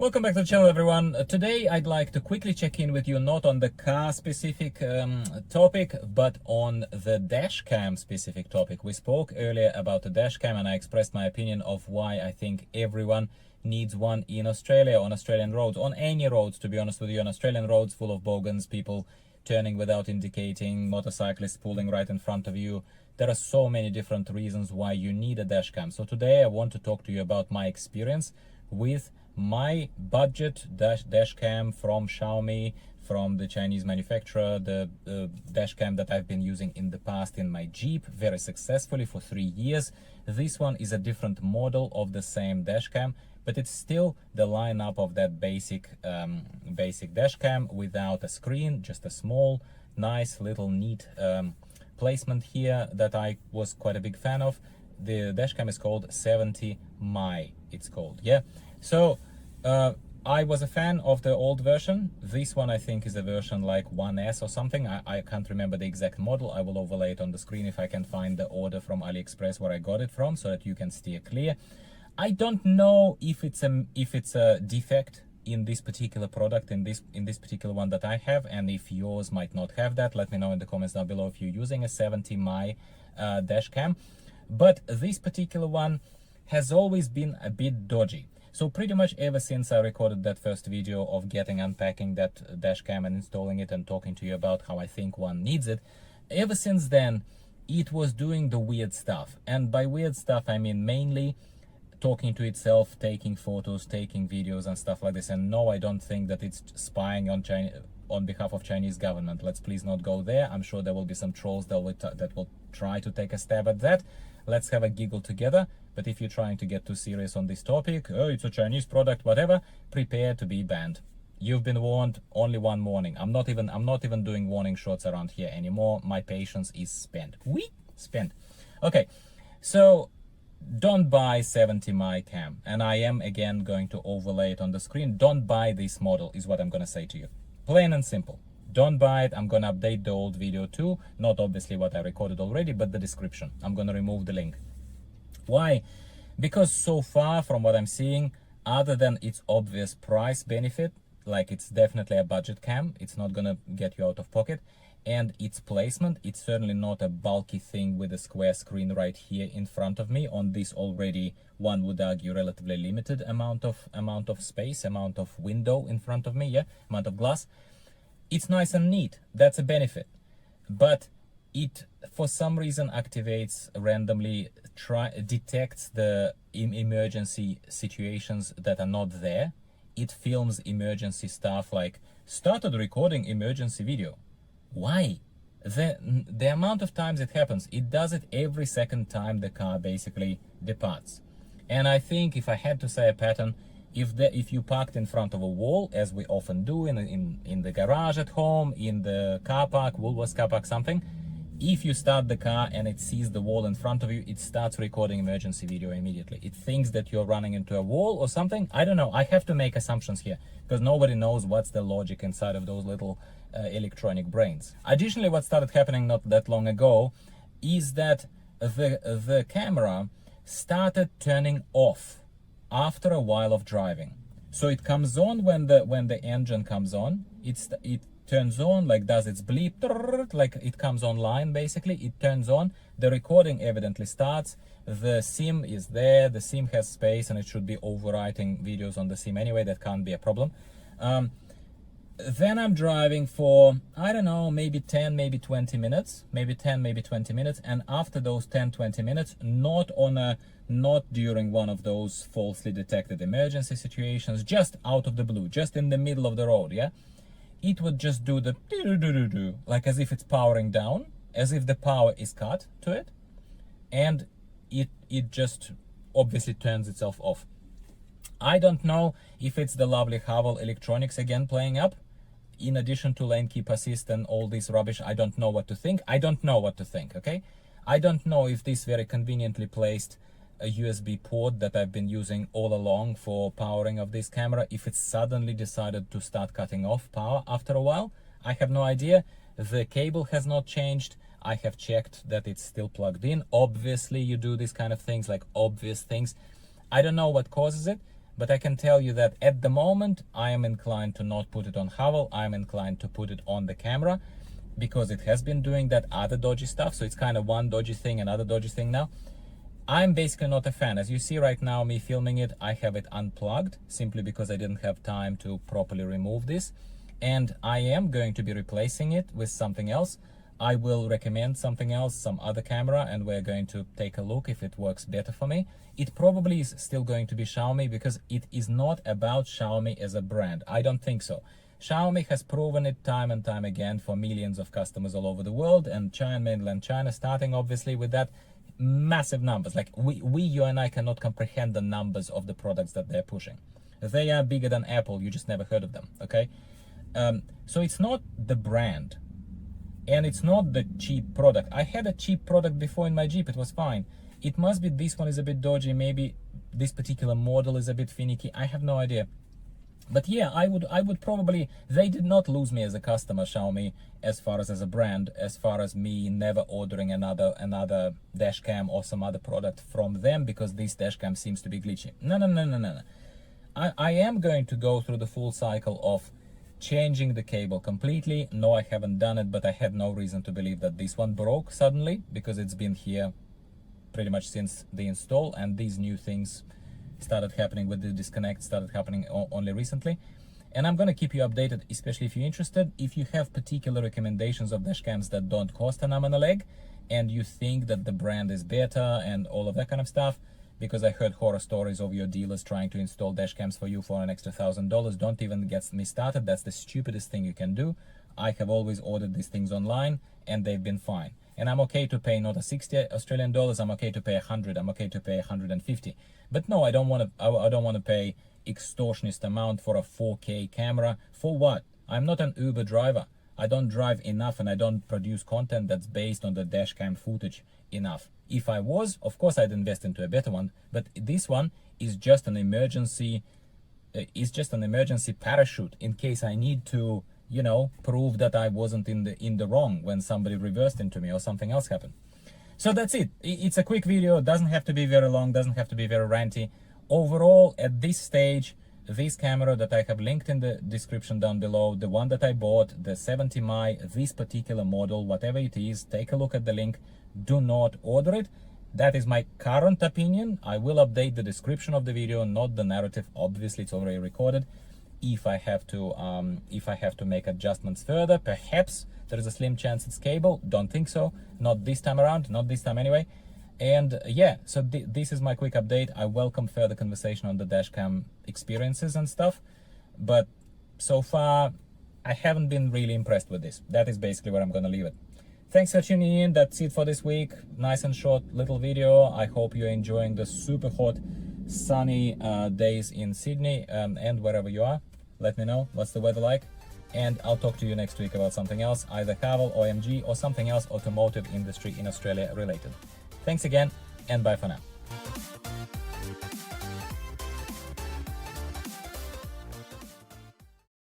Welcome back to the channel, everyone. Today I'd like to quickly check in with you not on the car specific topic, but on the dash cam specific topic. We spoke earlier about the dash cam and I expressed my opinion of why I think everyone needs one in Australia, on Australian roads, on any roads, to be honest with you, on Australian roads full of bogans, people turning without indicating, motorcyclists pulling right in front of you. There are so many different reasons why you need a dash cam. So today I want to talk to you about my experience with my budget dash cam from Xiaomi, from the Chinese manufacturer, the dash cam that I've been using in the past in my Jeep very successfully for 3 years. This one is a different model of the same dash cam, but it's still the lineup of that basic dash cam without a screen, just a small, nice little neat placement here that I was quite a big fan of. The dash cam is called 70Mi, it's called, yeah. So I was a fan of the old version. This one I think is a version like 1S or something. I can't remember the exact model. I will overlay it on the screen if I can find the order from AliExpress where I got it from, so that you can steer clear. I don't know if it's a defect in this particular product, in this particular one that I have, and if yours might not have that. Let me know in the comments down below if you're using a 70Mi dash cam. But this particular one has always been a bit dodgy. So pretty much ever since I recorded that first video of unpacking that dash cam and installing it and talking to you about how I think one needs it, ever since then it was doing the weird stuff. And by weird stuff I mean mainly talking to itself, taking photos, taking videos and stuff like this. And no, I don't think that it's spying on behalf of Chinese government. Let's please not go there. I'm sure there will be some trolls that will try to take a stab at that. Let's have a giggle together. But if you're trying to get too serious on this topic, oh, it's a Chinese product, whatever, prepare to be banned. You've been warned. Only one warning. I'm not even doing warning shots around here anymore. My patience is spent. Spent. Okay, so don't buy 70Mi cam. And I am again going to overlay it on the screen. Don't buy this model is what I'm going to say to you. Plain and simple. Don't buy it. I'm going to update the old video too. Not obviously what I recorded already, but the description. I'm going to remove the link. Why? Because so far from what I'm seeing, other than its obvious price benefit, like it's definitely a budget cam, it's not going to get you out of pocket, and its placement, it's certainly not a bulky thing with a square screen right here in front of me on this already, one would argue, relatively limited amount of space, amount of window in front of me, yeah, amount of glass. It's nice and neat. That's a benefit. But it, for some reason, activates randomly, detects the emergency situations that are not there. It films emergency stuff like, started recording emergency video. Why? The amount of times it happens, it does it every second time the car basically departs. And I think if I had to say a pattern, if you parked in front of a wall, as we often do in the garage at home, in the car park, Woolworths car park, something, if you start the car and it sees the wall in front of you, it starts recording emergency video immediately. It thinks that you're running into a wall or something. I don't know. I have to make assumptions here because nobody knows what's the logic inside of those little electronic brains. Additionally, what started happening not that long ago is that the camera started turning off after a while of driving. So it comes on when the engine comes on. It turns on, like does its bleep, like it comes online basically. It turns on, the recording evidently starts, the SIM is there, the SIM has space and it should be overwriting videos on the SIM anyway. That can't be a problem. Then I'm driving for, I don't know, maybe 10, maybe 20 minutes, maybe 10, maybe 20 minutes. And after those 10, 20 minutes, not during one of those falsely detected emergency situations, just out of the blue, just in the middle of the road, yeah, it would just do the do, like as if it's powering down, as if the power is cut to it. And it just obviously turns itself off. I don't know if it's the lovely Haval electronics again playing up. In addition to lane keep assist and all this rubbish, I don't know what to think. Okay? I don't know if this very conveniently placed a USB port that I've been using all along for powering of this camera, if it suddenly decided to start cutting off power after a while. I have no idea. The cable has not changed. I have checked that it's still plugged in. Obviously, you do these kind of things, like obvious things. I don't know what causes it. but I can tell you that at the moment I am inclined to not put it on Haval. I'm inclined to put it on the camera because it has been doing that other dodgy stuff. So it's kind of one dodgy thing, another dodgy thing now. I'm basically not a fan. As you see right now, me filming it, I have it unplugged simply because I didn't have time to properly remove this. And I am going to be replacing it with something else. I will recommend something else, some other camera, and we're going to take a look if it works better for me. It probably is still going to be Xiaomi because it is not about Xiaomi as a brand. I don't think so. Xiaomi has proven it time and time again for millions of customers all over the world, and China, mainland China, starting obviously with that massive numbers. Like you and I cannot comprehend the numbers of the products that they're pushing. They are bigger than Apple. You just never heard of them. Okay. So it's not the brand. And it's not the cheap product. I had a cheap product before in my Jeep, it was fine. It must be this one is a bit dodgy, maybe this particular model is a bit finicky, I have no idea. But yeah, I would probably, they did not lose me as a customer, Xiaomi, as far as a brand, as far as me never ordering another dash cam or some other product from them because this dash cam seems to be glitchy. No. I am going to go through the full cycle of changing the cable completely. No, I haven't done it, but I had no reason to believe that this one broke suddenly because it's been here pretty much since the install, and these new things started happening with the disconnect, started happening only recently. And I'm going to keep you updated, especially if you're interested. If you have particular recommendations of dash cams that don't cost an arm and a leg, and you think that the brand is better and all of that kind of stuff, because I heard horror stories of your dealers trying to install dash cams for you for an extra $1,000. Don't even get me started. That's the stupidest thing you can do. I have always ordered these things online and they've been fine. And I'm okay to pay not a 60 Australian dollars. I'm okay to pay 100. I'm okay to pay 150. But no, I don't want to pay extortionist amount for a 4K camera. For what? I'm not an Uber driver. I don't drive enough and I don't produce content that's based on the dash cam footage enough. If I was, of course I'd invest into a better one, but this one is just an emergency parachute in case I need to, you know, prove that I wasn't in the wrong when somebody reversed into me or something else happened. So that's it. It's a quick video, doesn't have to be very long, doesn't have to be very ranty. Overall, at this stage, this camera that I have linked in the description down below, the one that I bought, the 70mm, this particular model, whatever it is, take a look at the link. Do not order it. That is my current opinion. I will update the description of the video, not the narrative. Obviously, it's already recorded. If I have to make adjustments further, perhaps there is a slim chance it's cable. Don't think so. Not this time around. Not this time anyway. And yeah, so this is my quick update. I welcome further conversation on the dashcam experiences and stuff, but so far I haven't been really impressed with this. That is basically where I'm gonna leave it. Thanks for tuning in. That's it for this week. Nice and short little video. I hope you're enjoying the super hot sunny days in Sydney and wherever you are. Let me know what's the weather like, and I'll talk to you next week about something else, either Haval, OMG, or something else automotive industry in Australia related. Thanks again, and bye for now.